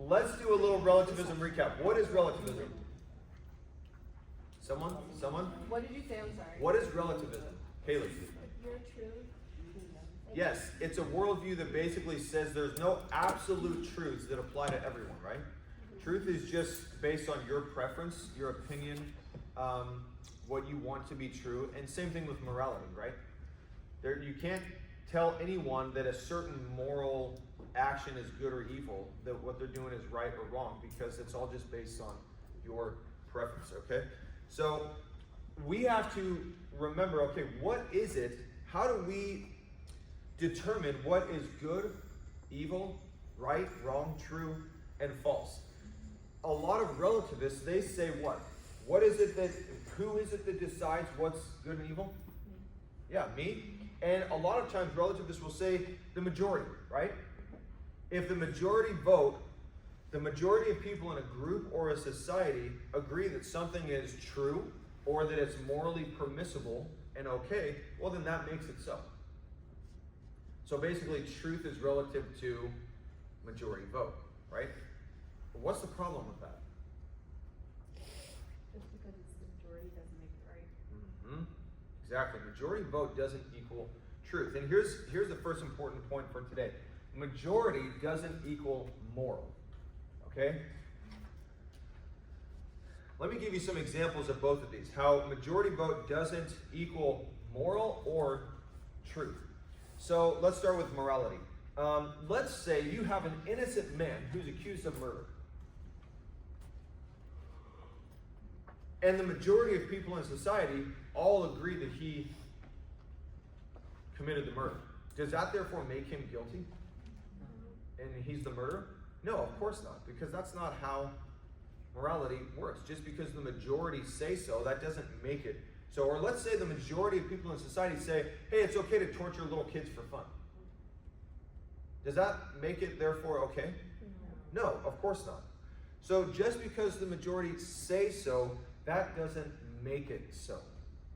let's do a little relativism recap. What is relativism? Someone? What did you say? I'm sorry. What is relativism? Haley. Your truth. Yes, it's a worldview that basically says there's no absolute truths that apply to everyone, right? Truth is just based on your preference, your opinion, what you want to be true, and same thing with morality, right? You can't tell anyone that a certain moral action is good or evil, that what they're doing is right or wrong, because it's all just based on your preference, okay? So we have to remember, okay, what is it? How do we determine what is good, evil, right, wrong, true, and false? A lot of relativists, they say what? Who is it that decides what's good and evil? Yeah, me. And a lot of times relativists will say the majority, right? If the majority vote, the majority of people in a group or a society agree that something is true or that it's morally permissible and okay, well then that makes it so. So basically truth is relative to majority vote, right? But what's the problem with that? Just because it's the majority doesn't make it right. Mm-hmm. Exactly. Majority vote doesn't equal truth. And here's the first important point for today. Majority doesn't equal moral. Okay? Let me give you some examples of both of these. How majority vote doesn't equal moral or truth. So let's start with morality. Let's say you have an innocent man who's accused of murder. And the majority of people in society all agree that he committed the murder. Does that therefore make him guilty? And he's the murderer? No, of course not, because that's not how morality works. Just because the majority say so, that doesn't make it so. Or let's say the majority of people in society say, hey, it's okay to torture little kids for fun. Does that make it therefore okay? No, of course not. So just because the majority say so, that doesn't make it so.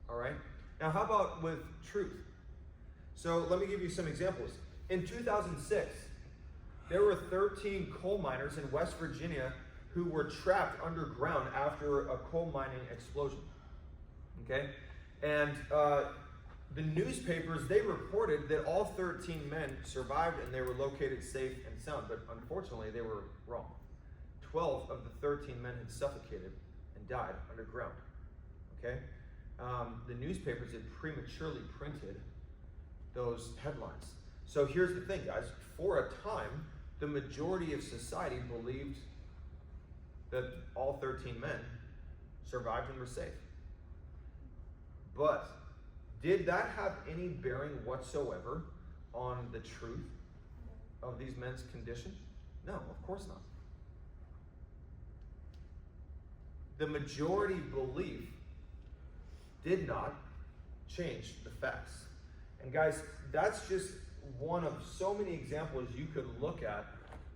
All right? Now, how about with truth? So let me give you some examples. In 2006, there were 13 coal miners in West Virginia who were trapped underground after a coal mining explosion. Okay? And the newspapers, they reported that all 13 men survived and they were located safe and sound, but unfortunately they were wrong. 12 of the 13 men had suffocated and died underground. Okay? The newspapers had prematurely printed those headlines. So here's the thing, guys. For a time, the majority of society believed that all 13 men survived and were safe. But did that have any bearing whatsoever on the truth of these men's condition? No, of course not. The majority belief did not change the facts. And guys, that's just one of so many examples you could look at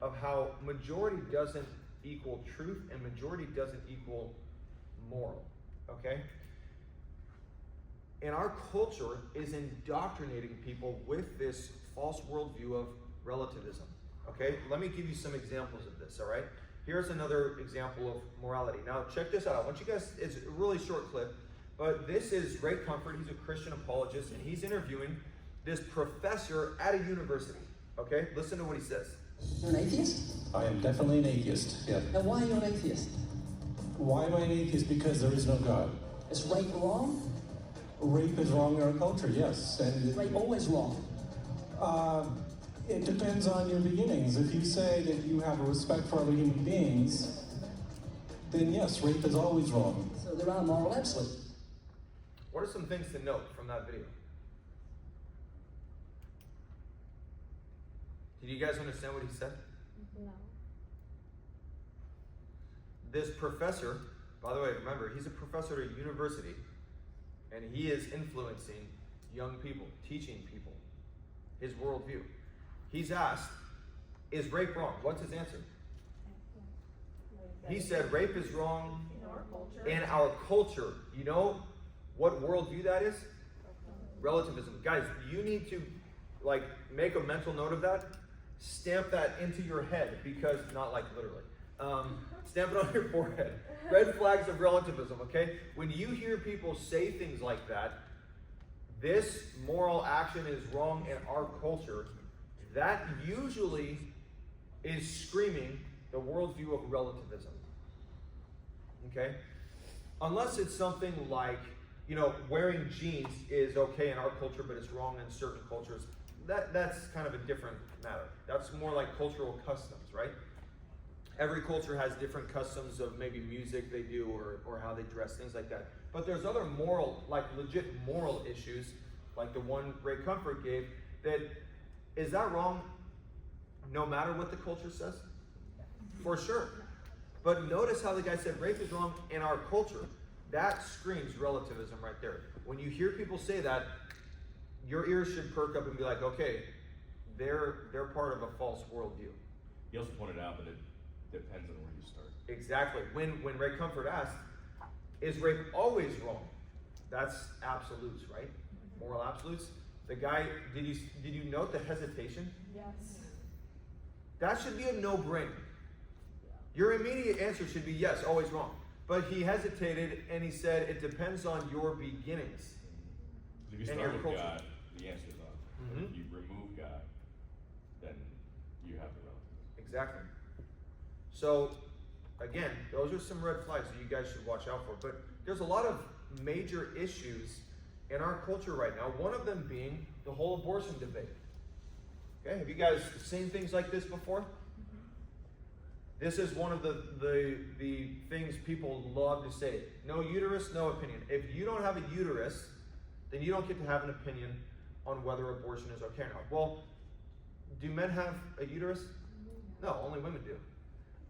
of how majority doesn't equal truth and majority doesn't equal moral, okay? And our culture is indoctrinating people with this false worldview of relativism, okay? Let me give you some examples of this, all right? Here's another example of morality. Now, check this out. I want you guys, it's a really short clip, but this is Ray Comfort. He's a Christian apologist, and he's interviewing this professor at a university, okay? Listen to what he says. You're an atheist? I am definitely an atheist, yeah. Now, why are you an atheist? Why am I an atheist? Because there is no God. Is rape wrong? Rape is wrong in our culture, yes. And Rape always wrong. it depends on your beginnings. If you say that you have a respect for other human beings, then yes, rape is always wrong. So there are moral absolutes. What are some things to note from that video? Did you guys understand what he said? No. This professor, by the way, remember, he's a professor at a university, and he is influencing young people, teaching people his worldview. He's asked, is rape wrong? What's his answer? He said rape is wrong In our culture. in our culture. You know what worldview that is? Relativism. Guys, you need to make a mental note of that. stamp that into your head, because, not like literally, stamp it on your forehead. Red flags of relativism, okay? When you hear people say things like that, this moral action is wrong in our culture, that usually is screaming the worldview of relativism. Okay? Unless it's something like, wearing jeans is okay in our culture, but it's wrong in certain cultures. That's kind of a different matter. That's more like cultural customs, right? Every culture has different customs of maybe music they do or how they dress, things like that. But there's other moral, like legit moral issues, like the one Ray Comfort gave, is that wrong no matter what the culture says? For sure. But notice how the guy said rape is wrong in our culture. That screams relativism right there. When you hear people say that, your ears should perk up and be like, okay, they're part of a false worldview. He also pointed out that it depends on where you start. Exactly. When Ray Comfort asked, is rape always wrong? That's absolutes, right? Moral absolutes. The guy, did you note the hesitation? Yes. That should be a no-brainer. Your immediate answer should be yes, always wrong. But he hesitated and he said it depends on your beginnings. If you And start your with culture. God, the answer is on. Mhm. If you remove God, then you have the relativism. Exactly. So, again, those are some red flags that you guys should watch out for. But there's a lot of major issues in our culture right now. One of them being the whole abortion debate. Okay, have you guys seen things like this before? This is one of the things people love to say. No uterus, no opinion. If you don't have a uterus, then you don't get to have an opinion on whether abortion is okay or not. Well, do men have a uterus? No, only women do.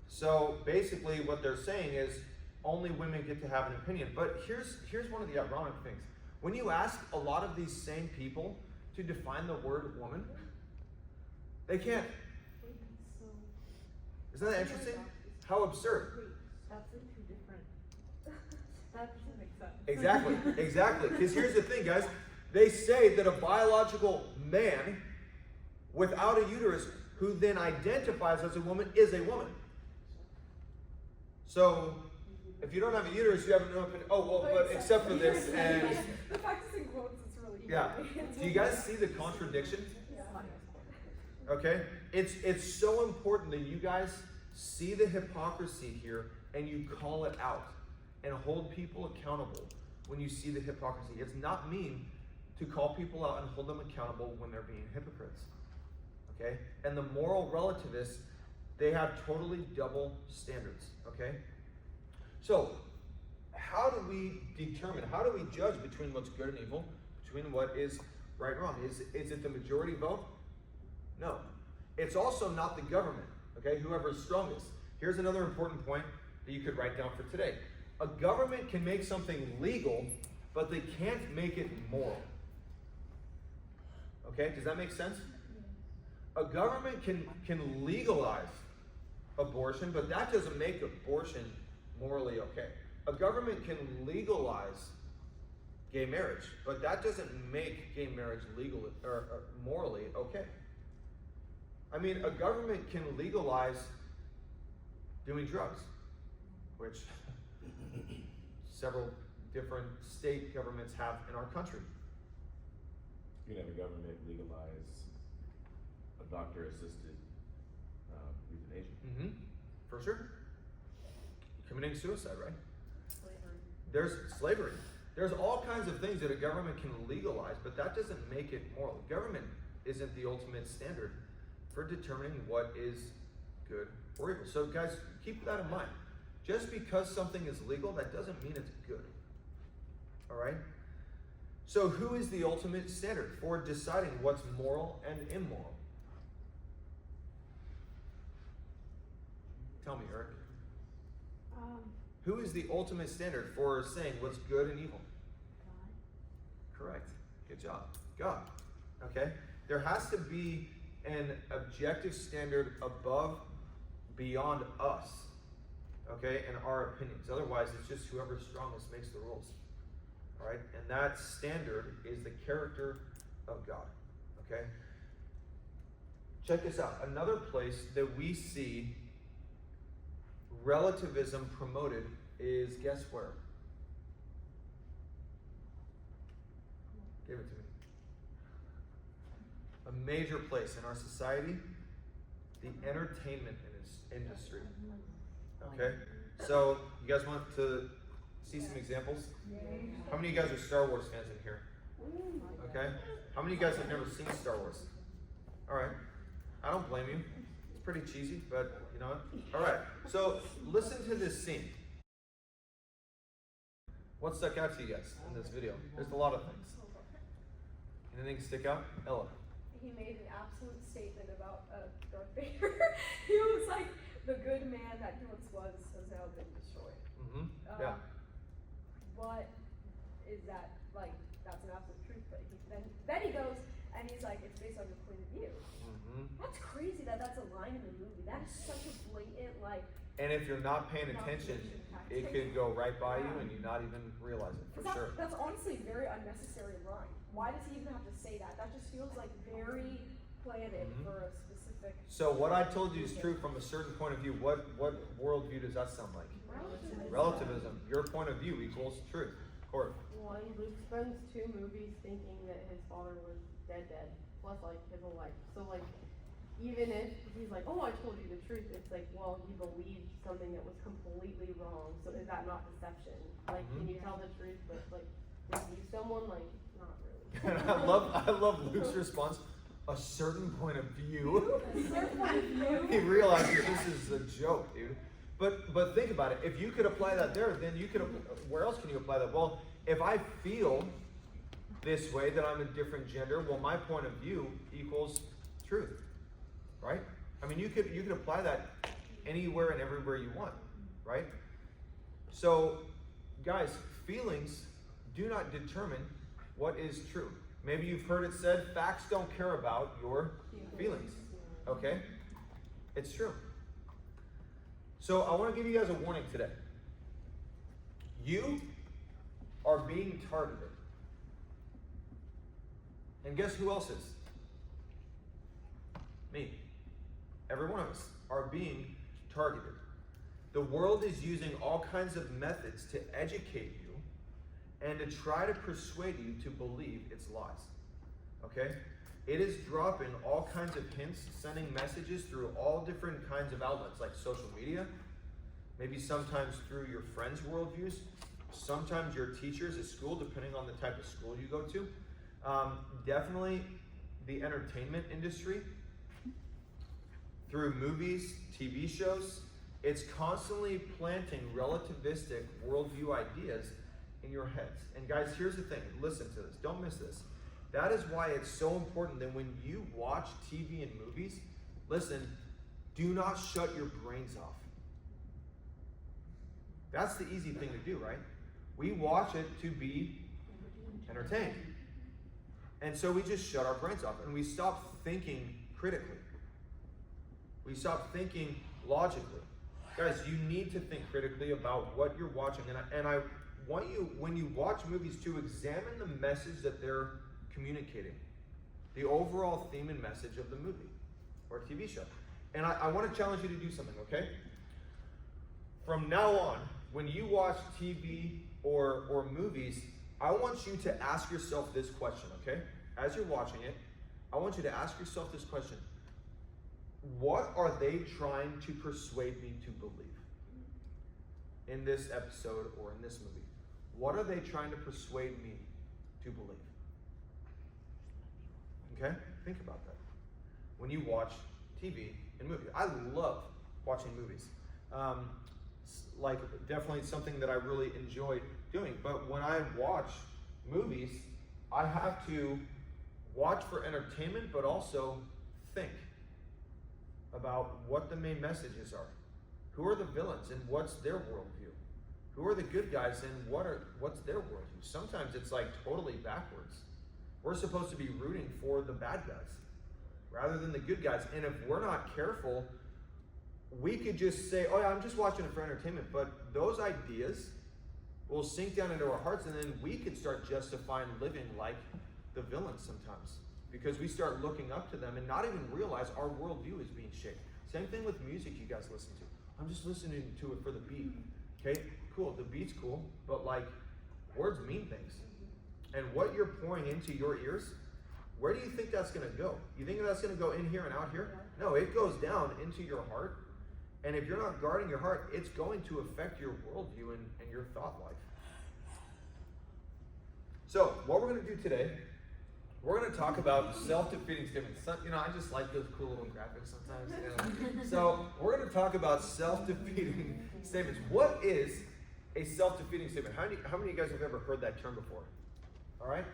So basically what they're saying is only women get to have an opinion. But here's one of the ironic things. When you ask a lot of these same people to define the word woman, they can't. So, Isn't that interesting? How absurd. wait, that's in two different, that doesn't make sense. Exactly. Because here's the thing, guys. They say that a biological man without a uterus who then identifies as a woman is a woman. So, if you don't have a uterus, you have no opinion. Oh, well, but except for this, and The fact is in quotes, it's really easy. yeah. Do you guys see the contradiction? Okay? It's so important that you guys see the hypocrisy here and you call it out and hold people accountable when you see the hypocrisy. It's not mean to call people out and hold them accountable when they're being hypocrites. Okay? And the moral relativists, they have totally double standards. Okay? So, how do we determine, how do we judge between what's good and evil, between what is right and wrong? Is it the majority vote? No. It's also not the government, okay? Whoever's strongest. Here's another important point that you could write down for today. A government can make something legal, but they can't make it moral. Okay, does that make sense? A government can legalize abortion, but that doesn't make abortion morally okay. A government can legalize gay marriage, but that doesn't make gay marriage legal or morally okay. I mean, a government can legalize doing drugs, which several different state governments have in our country. You can have a government legalize a doctor-assisted euthanasia. Mm-hmm. For sure. Committing suicide, right? Slavery. There's slavery. There's all kinds of things that a government can legalize, but that doesn't make it moral. Government isn't the ultimate standard for determining what is good or evil. So guys, keep that in mind. Just because something is legal, that doesn't mean it's good. All right? So who is the ultimate standard for deciding what's moral and immoral? Tell me, Eric. Who is the ultimate standard for saying what's good and evil? God. Correct. Good job. God. Okay? There has to be an objective standard above, beyond us. Okay? And our opinions. Otherwise, it's just whoever's strongest makes the rules. All right? And that standard is the character of God. Okay? check this out. Another place that we see relativism promoted is, guess where? Give it to me. A major place in our society, the entertainment industry. Okay? So, you guys want to see some examples? How many of you guys are Star Wars fans in here? Okay? How many of you guys have never seen Star Wars? Alright. I don't blame you. It's pretty cheesy, but you know what? Alright. So, listen to this scene. What stuck out to you guys in this video? There's a lot of things. Anything stick out? Ella. He made an absolute statement about Darth Vader. He was like, the good man that he once was has now been destroyed. Mm-hmm. Yeah. What is that, like, that's an absolute truth, but then he goes, and he's like, it's based on your point of view. Mm-hmm. That's crazy that's a line in the movie. That is such a blatant, like, And if you're not paying attention, it could go right by you and you not even realize it, for sure. That's honestly a very unnecessary line. Why does he even have to say that? That just feels like very planted for a specific. So what I told you is true from a certain point of view. What worldview does that sound like? Relativism. Your point of view equals truth. Court. One, Luke spends 2 movies thinking that his father was dead, plus like his whole life. So like, even if he's like, oh, I told you the truth, it's like, well, he believed something that was completely wrong. So is that not deception? Like, can you tell the truth, but like deceive someone? Like, not really. And I love Luke's response. A certain point of view. He realizes this is a joke, dude. But think about it. If you could apply that there, then you could. Where else can you apply that? Well, if I feel this way that I'm a different gender, well, my point of view equals truth, right? I mean, you could apply that anywhere and everywhere you want, right? So, guys, feelings do not determine what is true. Maybe you've heard it said, facts don't care about your feelings. Okay? It's true. So I want to give you guys a warning today. You are being targeted. And guess who else is? Me. Every one of us are being targeted. The world is using all kinds of methods to educate you and to try to persuade you to believe its lies. Okay? It is dropping all kinds of hints, sending messages through all different kinds of outlets like social media, maybe sometimes through your friends' worldviews, sometimes your teachers at school, depending on the type of school you go to. Definitely the entertainment industry, through movies, TV shows. It's constantly planting relativistic worldview ideas in your heads. And guys, here's the thing. Listen to this. Don't miss this. That is why it's so important that when you watch TV and movies, listen, do not shut your brains off. That's the easy thing to do, right? We watch it to be entertained. And so we just shut our brains off and we stop thinking critically. We stop thinking logically. Guys, you need to think critically about what you're watching. And I want you, when you watch movies, to examine the message that they're communicating, the overall theme and message of the movie or TV show. And I want to challenge you to do something, okay? From now on, when you watch TV or movies, I want you to ask yourself this question, okay? As you're watching it, I want you to ask yourself this question. What are they trying to persuade me to believe in this episode or in this movie? What are they trying to persuade me to believe? Okay? Think about that. When you watch TV and movies. I love watching movies. Like, definitely something that I really enjoy doing. But when I watch movies, I have to watch for entertainment, but also think about what the main messages are. Who are the villains and what's their worldview? Who are the good guys and what's their worldview? Sometimes it's like totally backwards. We're supposed to be rooting for the bad guys rather than the good guys. And if we're not careful, we could just say, oh yeah, I'm just watching it for entertainment. But those ideas will sink down into our hearts, and then we could start justifying living like the villains sometimes because we start looking up to them and not even realize our worldview is being shaped. Same thing with music you guys listen to. I'm just listening to it for the beat. Okay, cool, the beat's cool, but like, words mean things. And what you're pouring into your ears, where do you think that's gonna go? You think that's gonna go in here and out here? No, it goes down into your heart. And if you're not guarding your heart, it's going to affect your worldview and your thought life. So, what we're going to do today, we're going to talk about self-defeating statements. You know, I just like those cool little graphics sometimes. You know? So, we're going to talk about self-defeating statements. What is a self-defeating statement? How many of you guys have ever heard that term before? All right.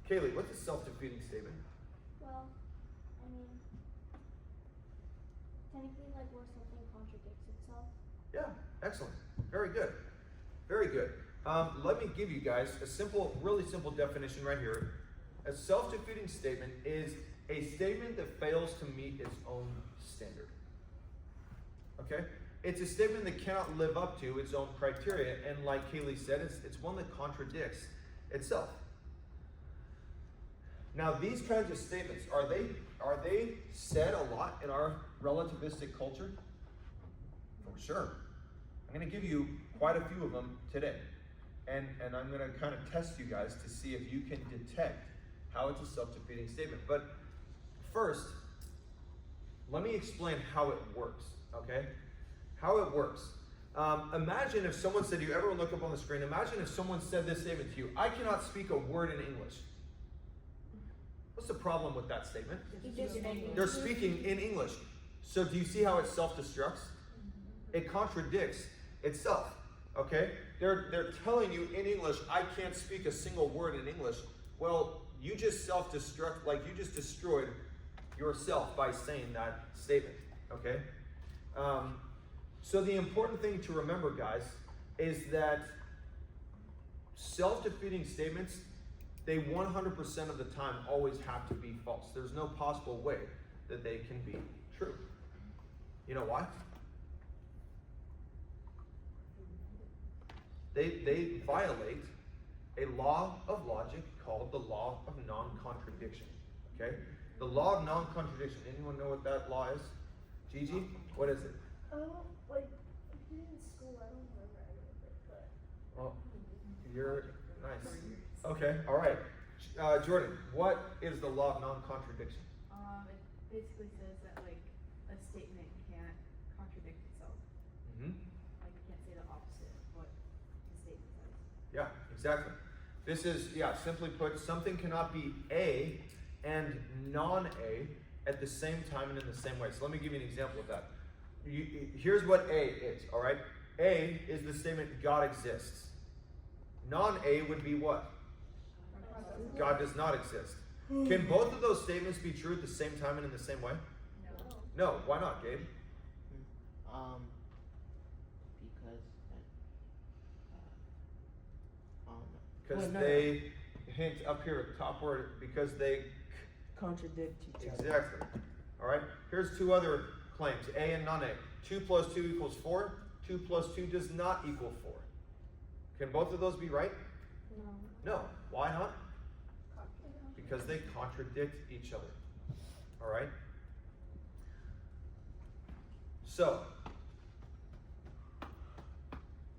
Kaylee, what's a self-defeating statement? Well, I mean, technically, like where something contradicts itself. Yeah, excellent. Very good. Very good. Let me give you guys a simple, really simple definition right here. A self-defeating statement is a statement that fails to meet its own standard. Okay? It's a statement that cannot live up to its own criteria, and like Kaylee said, it's one that contradicts itself. Now, these kinds of statements, are they said a lot in our relativistic culture? For sure. I'm going to give you quite a few of them today. And I'm going to kind of test you guys to see if you can detect how it's a self-defeating statement. But first, let me explain how it works, okay? How it works. Imagine if someone said to you, everyone look up on the screen, imagine if someone said this statement to you, I cannot speak a word in English. What's the problem with that statement? They're speaking in English. So do you see how it self-destructs? It contradicts itself, okay? They're telling you in English, I can't speak a single word in English. Well, you just self-destruct, like you just destroyed yourself by saying that statement, okay? So the important thing to remember, guys, is that self-defeating statements, they 100% of the time always have to be false. There's no possible way that they can be true. You know why? They violate a law of logic called the law of non-contradiction. Okay? The law of non-contradiction. Anyone know what that law is? Gigi? What is it? Like, in school, I don't remember any of it, but. Well, you're nice. Okay, all right. Jordan, what is the law of non-contradiction? It basically says that like a statement can't contradict itself. Mm-hmm. Like you can't say the opposite of what the statement says. Yeah, exactly. This is, simply put, something cannot be A and non-A at the same time and in the same way. So let me give you an example of that. Here's what A is, all right? A is the statement God exists. Non-A would be what? God does not exist. Can both of those statements be true at the same time and in the same way? No. Why not, Gabe? Because they hint up here at the top word, because they contradict each other. exactly. All right. Here's two other claims: A and non-A. 2 plus 2 equals 4. 2 plus 2 does not equal 4. Can both of those be right? No. Why not? Because they contradict each other. All right. So,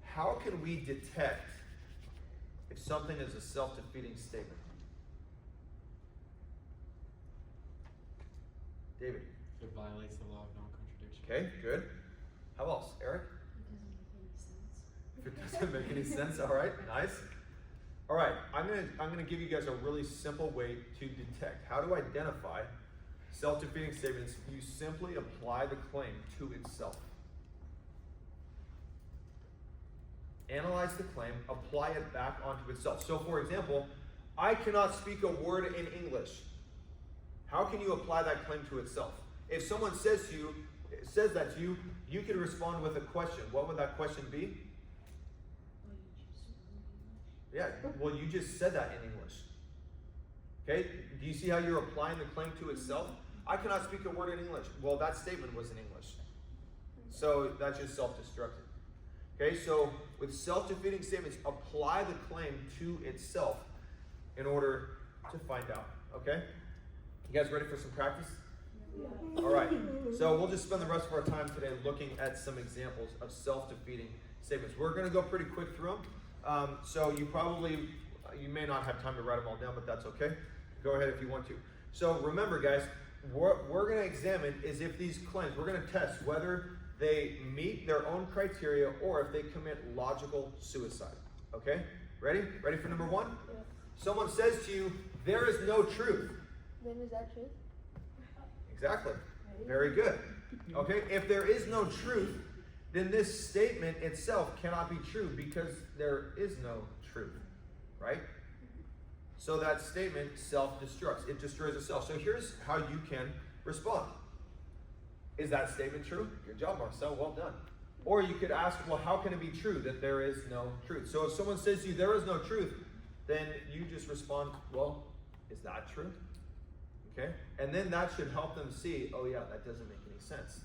how can we detect if something is a self-defeating statement? David. It violates the law of non-contradiction. Okay, good. How else? Eric? If it doesn't make any sense, all right, nice. All right, I'm gonna give you guys a really simple way to detect. How to identify self-defeating statements. You simply apply the claim to itself. Analyze the claim, apply it back onto itself. So for example, I cannot speak a word in English. How can you apply that claim to itself? If someone says that to you, you can respond with a question. What would that question be? Yeah, well, you just said that in English. Okay, do you see how you're applying the claim to itself? I cannot speak a word in English. Well, that statement was in English. So that's just self-destructive. Okay, so with self-defeating statements, apply the claim to itself in order to find out Okay? You guys ready for some practice? All right. So we'll just spend the rest of our time today looking at some examples of self-defeating statements. We're going to go pretty quick through them. So you may not have time to write them all down, but that's okay. Go ahead if you want to. So remember, guys, what we're going to examine is if these claims, we're going to test whether they meet their own criteria or if they commit logical suicide. Okay? Ready? Ready for number one? Yeah. Someone says to you, there is no truth. Then is that true? Exactly. Very good. Okay? If there is no truth, then this statement itself cannot be true because there is no truth. Right? So that statement self-destructs. It destroys itself. So here's how you can respond. Is that statement true? Good job, Marcel. Well done. Or you could ask, well, how can it be true that there is no truth? So if someone says to you, there is no truth, then you just respond, well, is that true? Okay? And then that should help them see, oh yeah, that doesn't make any sense.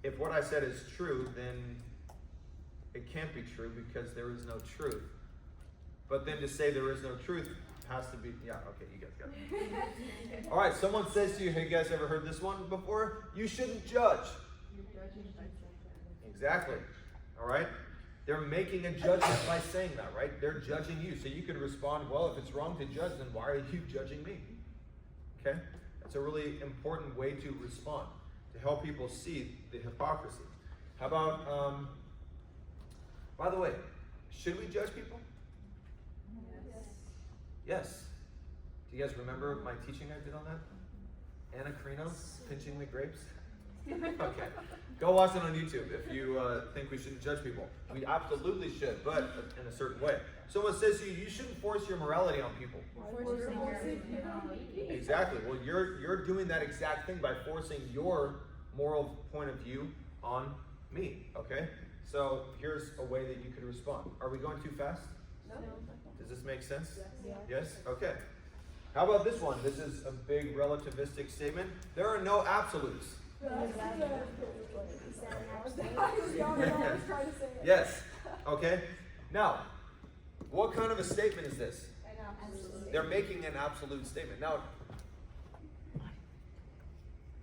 If what I said is true, then it can't be true because there is no truth. But then to say there is no truth has to be, yeah, okay, you guys got it. All right, someone says to you, have you guys ever heard this one before? You shouldn't judge. You're judging by something. Exactly. All right? They're making a judgment by saying that, right? They're judging you. So you could respond, well, if it's wrong to judge, then why are you judging me? Okay? That's a really important way to respond, to help people see the hypocrisy. How about, by the way, should we judge people? Yes. Do you guys remember my teaching I did on that? Anna Carino, pinching the grapes? Okay. Go watch it on YouTube if you think we shouldn't judge people. We absolutely should, but in a certain way. Someone says to you, you shouldn't force your morality on people. Exactly. Well, you're doing that exact thing by forcing your moral point of view on me. Okay? So here's a way that you could respond. Are we going too fast? No. Does this make sense? Yes. Yes? Okay. How about this one? This is a big relativistic statement. There are no absolutes. Yes. Okay. Now, what kind of a statement is this? They're making an absolute statement. Now,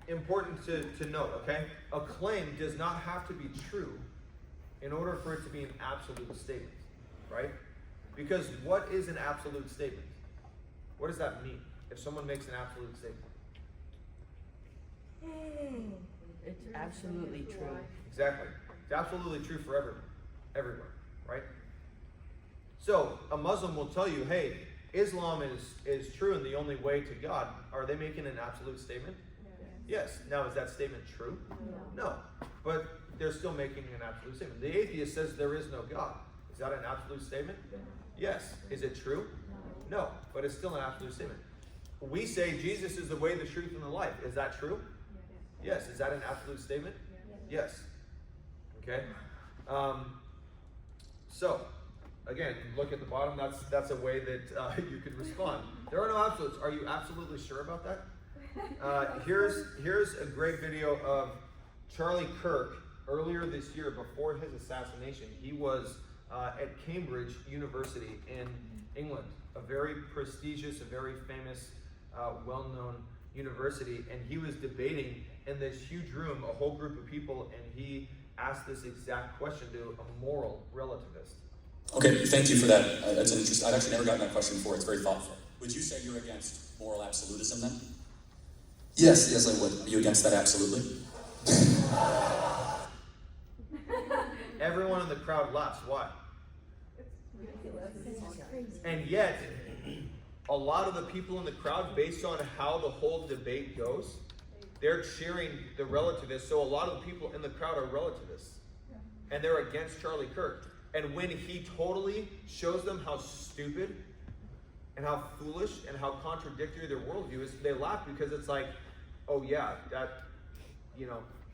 important to note, okay? A claim does not have to be true in order for it to be an absolute statement, right? Because what is an absolute statement? What does that mean if someone makes an absolute statement? It's absolutely true. Exactly. It's absolutely true for everywhere, right? So a Muslim will tell you, hey, Islam is true and the only way to God. Are they making an absolute statement? Yes. Now, is that statement true? No. But they're still making an absolute statement. The atheist says there is no God. Is that an absolute statement? Yes. Is it true? No. But it's still an absolute statement. We say Jesus is the way, the truth, and the life. Is that true? Yes. Is that an absolute statement? Yes. Okay. So, again, look at the bottom. That's a way that you could respond. There are no absolutes. Are you absolutely sure about that? Here's a great video of Charlie Kirk earlier this year before his assassination. He was at Cambridge University in England, a very prestigious, a very famous, well-known university, and he was debating in this huge room, a whole group of people, and he asked this exact question to a moral relativist. Okay, thank you for that. That's an interesting. I've actually never gotten that question before. It's very thoughtful. Would you say you're against moral absolutism then? Yes, I would. Are you against that absolutely? Everyone in the crowd laughs. Why? And yet, a lot of the people in the crowd, based on how the whole debate goes, they're cheering the relativists. So a lot of the people in the crowd are relativists. And they're against Charlie Kirk. And when he totally shows them how stupid and how foolish and how contradictory their worldview is, they laugh because it's like, oh yeah, that,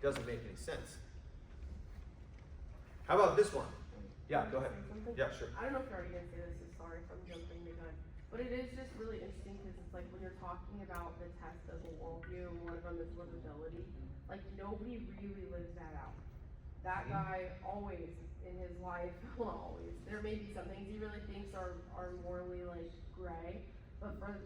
doesn't make any sense. How about this one? Yeah, go ahead. Yeah, sure. I don't know if you're already going to say this, so sorry if I'm jumping the gun. But it is just really interesting because it's like when you're talking about the test of a worldview and one of them is livability, like nobody really lives that out. That guy always in his life, well, always, there may be some things he really thinks are morally like gray, but for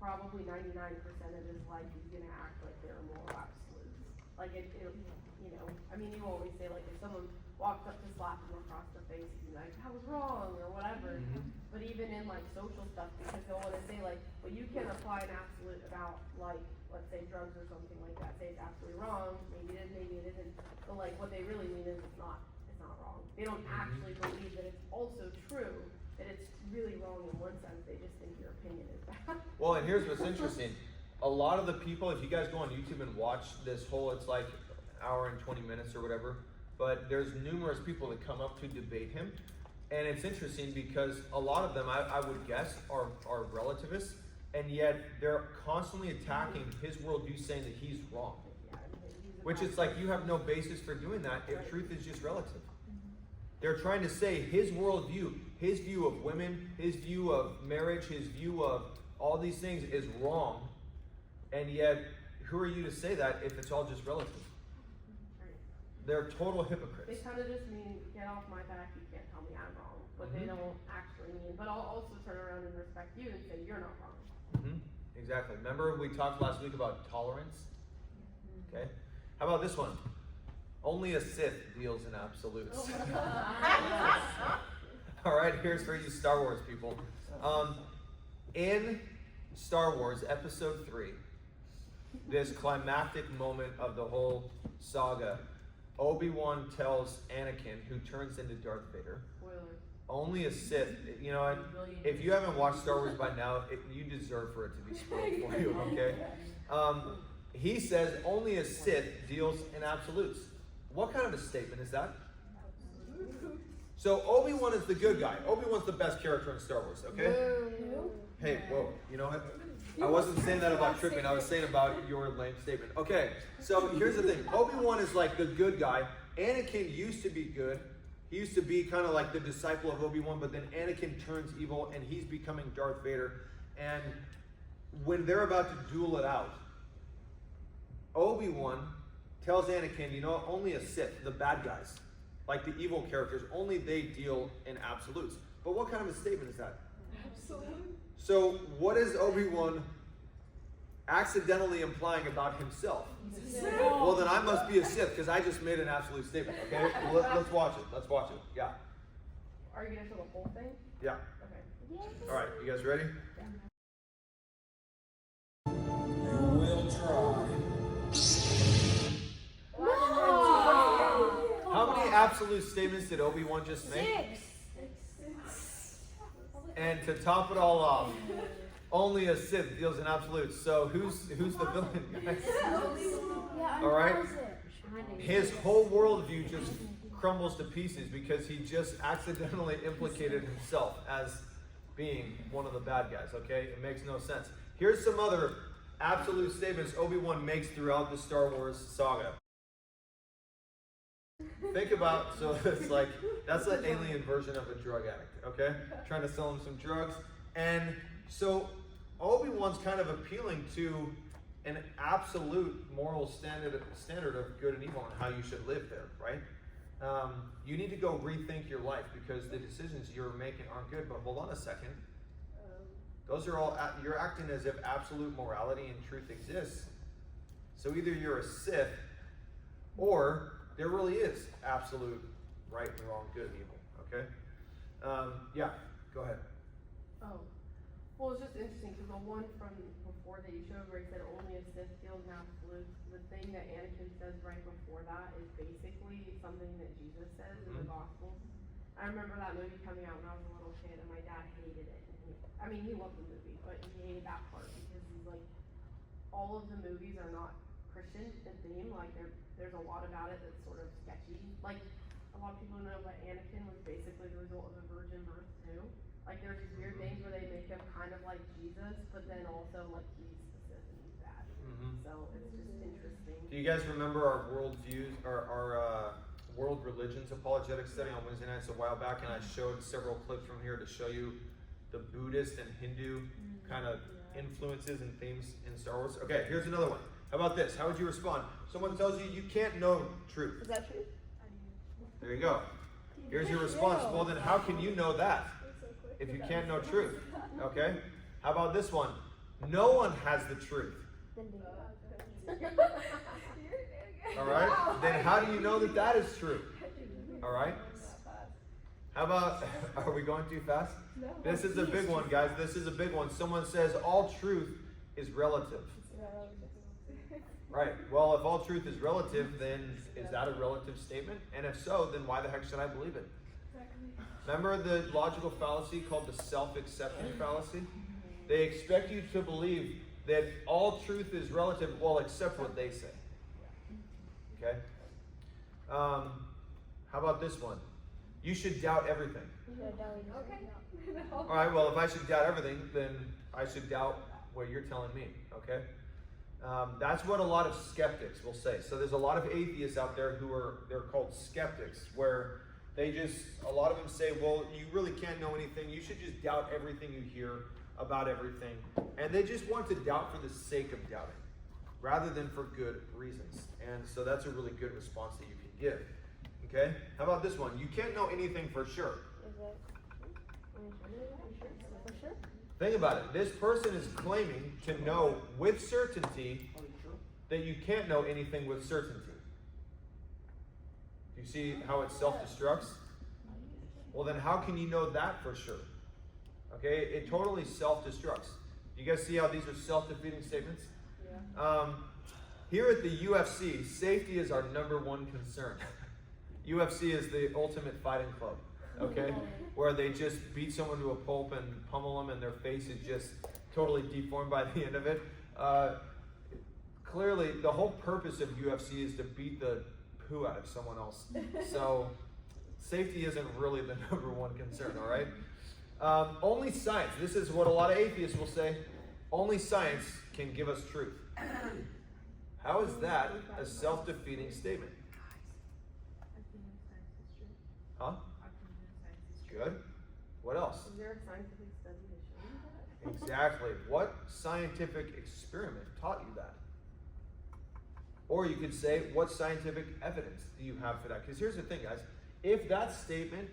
probably 99% of his life he's gonna act like they're a moral absolute. Like it, you know, I mean, you always say like if someone walked up to slap him across the face, he'd be like, that was wrong or whatever. But even in like social stuff, because they'll want to say like, well, you can apply an absolute about like, let's say drugs or something like that. Say it's absolutely wrong. Maybe it is, maybe it isn't. But like what they really mean is it's not wrong. They don't actually believe that it's also true. That it's really wrong in one sense. They just think your opinion is bad. Well, and here's what's interesting. A lot of the people, if you guys go on YouTube and watch this whole, it's like hour and 20 minutes or whatever, but there's numerous people that come up to debate him. And it's interesting because a lot of them, I would guess, are relativists, and yet they're constantly attacking his worldview, saying that he's wrong. Which is like, you have no basis for doing that if truth is just relative. They're trying to say his worldview, his view of women, his view of marriage, his view of all these things is wrong. And yet, who are you to say that if it's all just relative? They're total hypocrites. They kind of just mean, get off my back, you can't tell me I'm wrong. But they don't actually mean, but I'll also turn around and respect you and say you're not wrong. Exactly. Remember we talked last week about tolerance? Okay. How about this one? Only a Sith deals in absolutes. All right, here's for you Star Wars people. In Star Wars Episode 3, this climactic moment of the whole saga, Obi-Wan tells Anakin, who turns into Darth Vader, Spoilers. only a Sith, you know, if you haven't watched Star Wars by now, you deserve for it to be spoiled for you, okay? He says only a Sith deals in absolutes. What kind of a statement is that? So Obi-Wan is the good guy. Obi-Wan's the best character in Star Wars, okay? Hey, whoa, you know what? I wasn't saying that about tripping. I was saying about your lame statement. Okay, so here's the thing. Obi-Wan is like the good guy. Anakin used to be good. He used to be kind of like the disciple of Obi-Wan, but then Anakin turns evil and he's becoming Darth Vader. And when they're about to duel it out, Obi-Wan tells Anakin, you know, only a Sith, the bad guys, like the evil characters, only they deal in absolutes. But what kind of a statement is that? Absolute. So what is Obi-Wan accidentally implying about himself? Well, then I must be a Sith because I just made an absolute statement, okay? Well, let's watch it. Let's watch it. Yeah. Are you going to show the whole thing? Yeah. Okay. All right, you guys ready? You will try. How many absolute statements did Obi-Wan just make? 6. And to top it all off, only a Sith deals in absolutes. So who's the villain, guys? All right? His whole worldview just crumbles to pieces because he just accidentally implicated himself as being one of the bad guys, okay? It makes no sense. Here's some other absolute statements Obi-Wan makes throughout the Star Wars saga. Think about, so it's like, that's an alien version of a drug addict, okay? Trying to sell him some drugs. And so Obi-Wan's kind of appealing to an absolute moral standard of good and evil and how you should live there, right? You need to go rethink your life because the decisions you're making aren't good, but hold on a second. Those are all, you're acting as if absolute morality and truth exists. So either you're a Sith or there really is absolute right and wrong, good and evil, okay? Yeah, go ahead. Oh. Well, it's just interesting because the one from before that you showed where he said only a Sith deals in absolutes, the thing that Anakin says right before that is basically something that Jesus says in the Gospels. I remember that movie coming out when I was a little kid and my dad hated it. And he loved the movie, but he hated that part because he's like, all of the movies are not Christian in theme, like there's a lot about it that's sort of sketchy. Like a lot of people know that Anakin was basically the result of a virgin birth too. Like there's these weird things where they make him kind of like Jesus, but then also like he's the Sith and he's bad. So it's just interesting. Do you guys remember our worldviews, our world religions apologetic study on Wednesday nights a while back, and I showed several clips from here to show you the Buddhist and Hindu kind of influences and themes in Star Wars. Okay, here's another one. How about this? How would you respond? Someone tells you you can't know truth. Is that true? There you go. Here's your response. Well, then how can you know that if you can't know truth? Okay? How about this one? No one has the truth. Then do All right? Then how do you know that that is true? All right? How about, are we going too fast? No. This is a big one, guys. This is a big one. Someone says all truth is relative. Right. Well, if all truth is relative, then is that a relative statement? And if so, then why the heck should I believe it? Remember the logical fallacy called the self-acceptance fallacy? They expect you to believe that all truth is relative, well, except what they say. Okay? How about this one? You should doubt everything. Okay. All right, well, if I should doubt everything, then I should doubt what you're telling me, okay? That's what a lot of skeptics will say. So there's a lot of atheists out there they're called skeptics, where a lot of them say, well, you really can't know anything. You should just doubt everything you hear about everything. And they just want to doubt for the sake of doubting, rather than for good reasons. And so that's a really good response that you can give. Okay? How about this one? You can't know anything for sure. Think about it. This person is claiming to know with certainty that you can't know anything with certainty. Do you see how it self-destructs? Well, then how can you know that for sure? Okay, it totally self-destructs. You guys see how these are self-defeating statements? Yeah. Here at the UFC, safety is our number one concern. UFC is the ultimate fighting club, okay? Where they just beat someone to a pulp and pummel them and their face is just totally deformed by the end of it. Clearly, the whole purpose of UFC is to beat the poo out of someone else. So, safety isn't really the number one concern, all right? Only science, this is what a lot of atheists will say, only science can give us truth. How is that a self-defeating statement? Huh? Good. What else? Is there a scientific study to show you that? Exactly. What scientific experiment taught you that? Or you could say, what scientific evidence do you have for that? Because here's the thing, guys. If that statement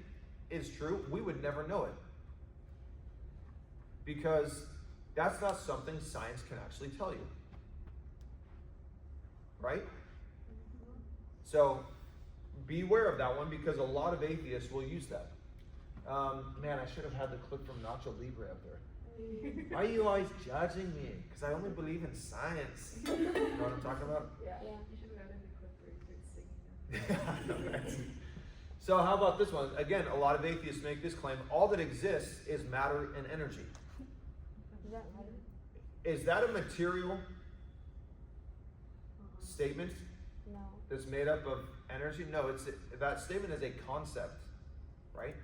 is true, we would never know it. Because that's not something science can actually tell you. Right? So, beware of that one because a lot of atheists will use that. Man, I should have had the clip from Nacho Libre up there. Why are you always judging me? Because I only believe in science. You know what I'm talking about? Yeah. Yeah. You should have gotten the clip where he starts singing them. So how about this one? Again, a lot of atheists make this claim. All that exists is matter and energy. Is that right? Is that a material statement No. that's made up of energy? No, that statement is a concept, right?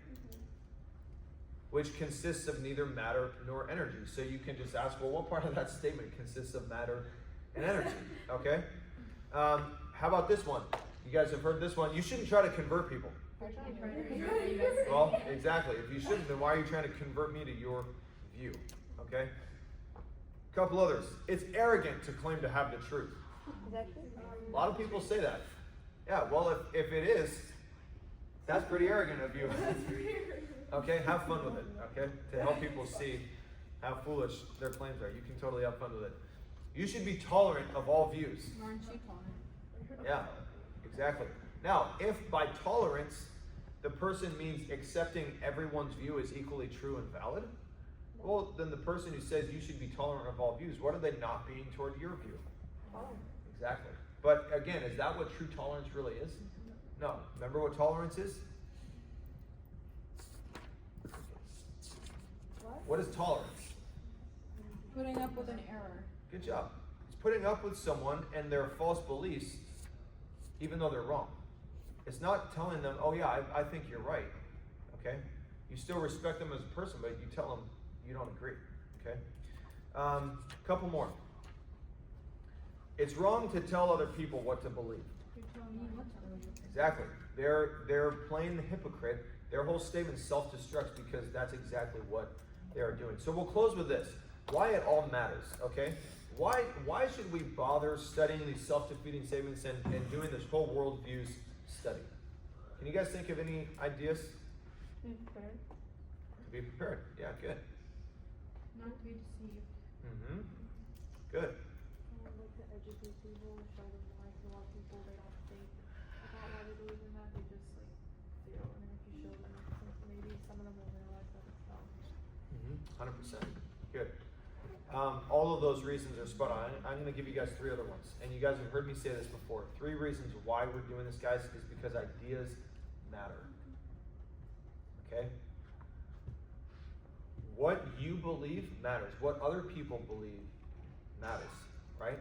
Which consists of neither matter nor energy. So you can just ask, well, what part of that statement consists of matter and energy? Okay? How about this one? You guys have heard this one. You shouldn't try to convert people. Well, exactly. If you shouldn't, then why are you trying to convert me to your view? Okay? A couple others. It's arrogant to claim to have the truth. Is that true? A lot of people say that. Yeah, well, if it is, that's pretty arrogant of you. Okay, have fun with it, okay? To help people see how foolish their claims are. You can totally have fun with it. You should be tolerant of all views. Aren't you tolerant? Yeah, exactly. Now, if by tolerance, the person means accepting everyone's view as equally true and valid, well, then the person who says you should be tolerant of all views, what are they not being toward your view? Exactly. But again, is that what true tolerance really is? No. Remember what tolerance is? What is tolerance? Putting up with an error. Good job. It's putting up with someone and their false beliefs, even though they're wrong. It's not telling them, oh yeah, I think you're right. Okay? You still respect them as a person, but you tell them you don't agree. Okay? Couple more. It's wrong to tell other people what to believe. You're telling me what to believe. Exactly. They're playing the hypocrite. Their whole statement self-destructs because that's exactly what they are doing. So we'll close with this. Why it all matters, okay? Why should we bother studying these self-defeating statements and doing this whole worldviews study? Can you guys think of any ideas? Be prepared. To be prepared. Yeah, good. Not to be deceived. Mm-hmm. Good. I would like to educate people, show them why, 'cause a lot of people, they don't think about why they believe in that, they just like do, and then if you show them, maybe some of them will realize that it's dumb. 100%. Good. All of those reasons are spot on. I'm going to give you guys 3 other ones. And you guys have heard me say this before. 3 reasons why we're doing this, guys, is because ideas matter. Okay? What you believe matters. What other people believe matters, right?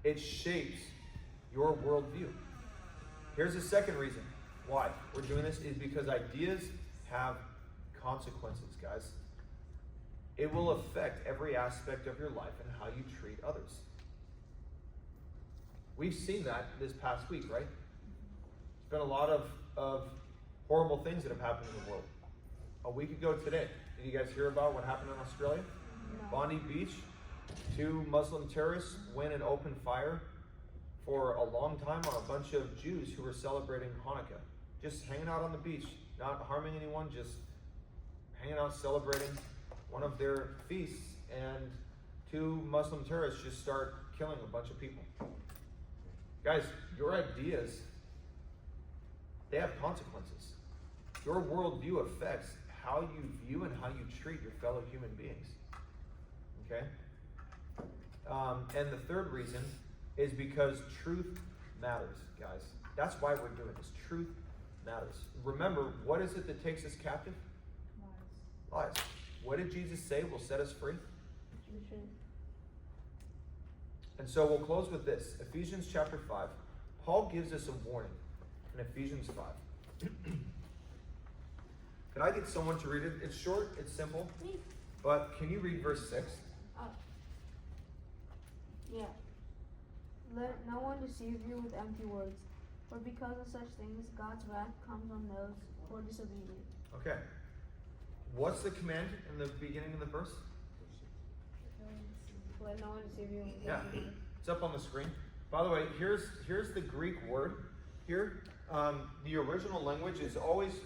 It shapes your worldview. Here's the second reason why we're doing this is because ideas have consequences, guys. It will affect every aspect of your life and how you treat others. We've seen that this past week, right? There's been a lot of horrible things that have happened in the world. A week ago today, did you guys hear about what happened in Australia? No. Bondi Beach, 2 Muslim terrorists went and opened fire for a long time on a bunch of Jews who were celebrating Hanukkah. Just hanging out on the beach, not harming anyone, just hanging out celebrating one of their feasts, and 2 Muslim terrorists just start killing a bunch of people. Guys, your ideas, they have consequences. Your worldview affects how you view and how you treat your fellow human beings. Okay? And the third reason is because truth matters, guys. That's why we're doing this. Truth matters. Remember, what is it that takes us captive? Lies. What did Jesus say will set us free? And so we'll close with this. Ephesians chapter 5. Paul gives us a warning in Ephesians 5. Can I get someone to read it? It's short, it's simple. But can you read verse 6? Yeah. Let no one deceive you with empty words, for because of such things God's wrath comes on those who are disobedient. Okay. What's the command in the beginning of the verse? Let no one deceive you with Yeah. empty words. It's up on the screen. By the way, here's the Greek word here. The original language is always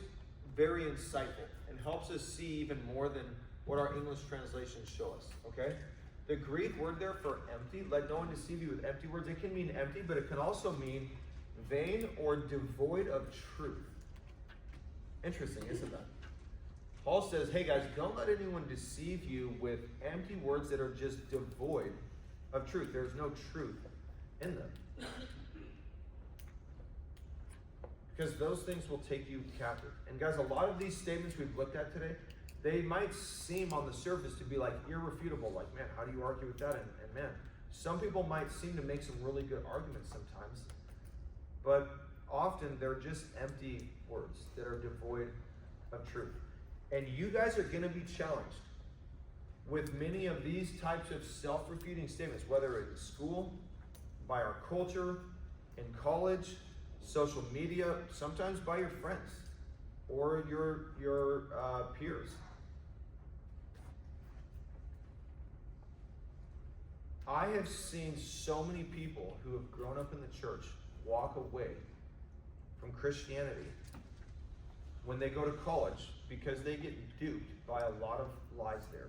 very insightful and helps us see even more than what our English translations show us. Okay? The Greek word there for empty, let no one deceive you with empty words. It can mean empty, but it can also mean vain or devoid of truth. Interesting, isn't that? Paul says, hey guys, don't let anyone deceive you with empty words that are just devoid of truth. There's no truth in them. Because those things will take you captive. And guys, a lot of these statements we've looked at today, they might seem on the surface to be like irrefutable. Like, man, how do you argue with that? And man, some people might seem to make some really good arguments sometimes. But often they're just empty words that are devoid of truth. And you guys are going to be challenged with many of these types of self-refuting statements, whether in school, by our culture, in college, social media, sometimes by your friends or your peers. I have seen so many people who have grown up in the church walk away from Christianity when they go to college because they get duped by a lot of lies there.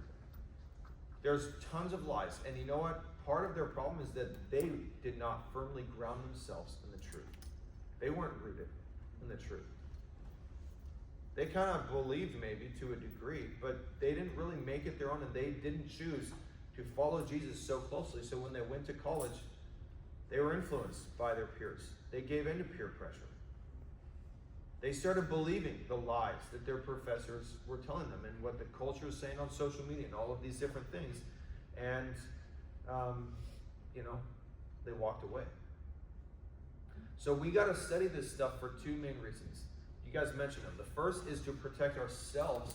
There's tons of lies, and you know what? Part of their problem is that they did not firmly ground themselves in the truth. They weren't rooted in the truth. They kind of believed maybe to a degree, but they didn't really make it their own, and they didn't choose to follow Jesus so closely. So when they went to college, they were influenced by their peers. They gave in to peer pressure. They started believing the lies that their professors were telling them and what the culture was saying on social media and all of these different things. And, they walked away. So we got to study this stuff for 2 main reasons. You guys mentioned them. The first is to protect ourselves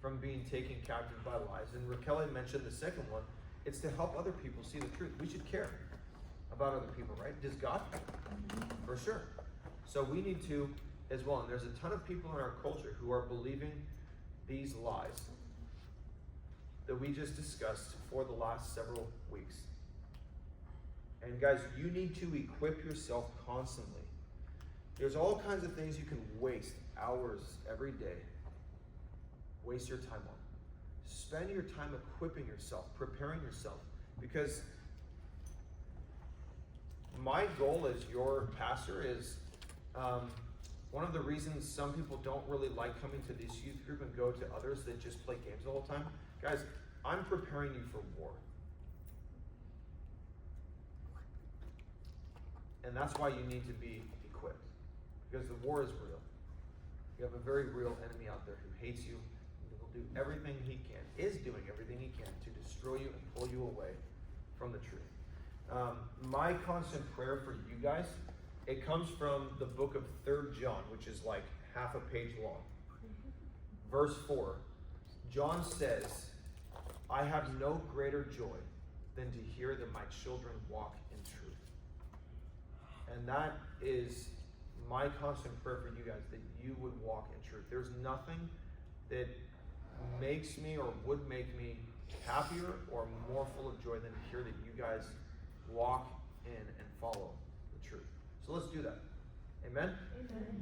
from being taken captive by lies. And Raquel mentioned the second one. It's to help other people see the truth. We should care about other people, right? Does God? For sure. So we need to as well. And there's a ton of people in our culture who are believing these lies that we just discussed for the last several weeks. And guys, you need to equip yourself constantly. There's all kinds of things you can waste hours every day. Waste your time on. spend your time equipping yourself, preparing yourself. Because my goal as your pastor is, one of the reasons some people don't really like coming to this youth group and go to others that just play games the whole time. Guys, I'm preparing you for war. And that's why you need to be equipped. Because the war is real. You have a very real enemy out there who hates you, and will do everything he can, is doing everything he can to destroy you and pull you away from the truth. My constant prayer for you guys, it comes from the book of 3 John, which is like half a page long. Verse 4, John says, I have no greater joy than to hear that my children walk in truth. And that is my constant prayer for you guys, that you would walk in truth. There's nothing that makes me or would make me happier or more full of joy than to hear that you guys walk in and follow the truth. So let's do that. Amen? Amen.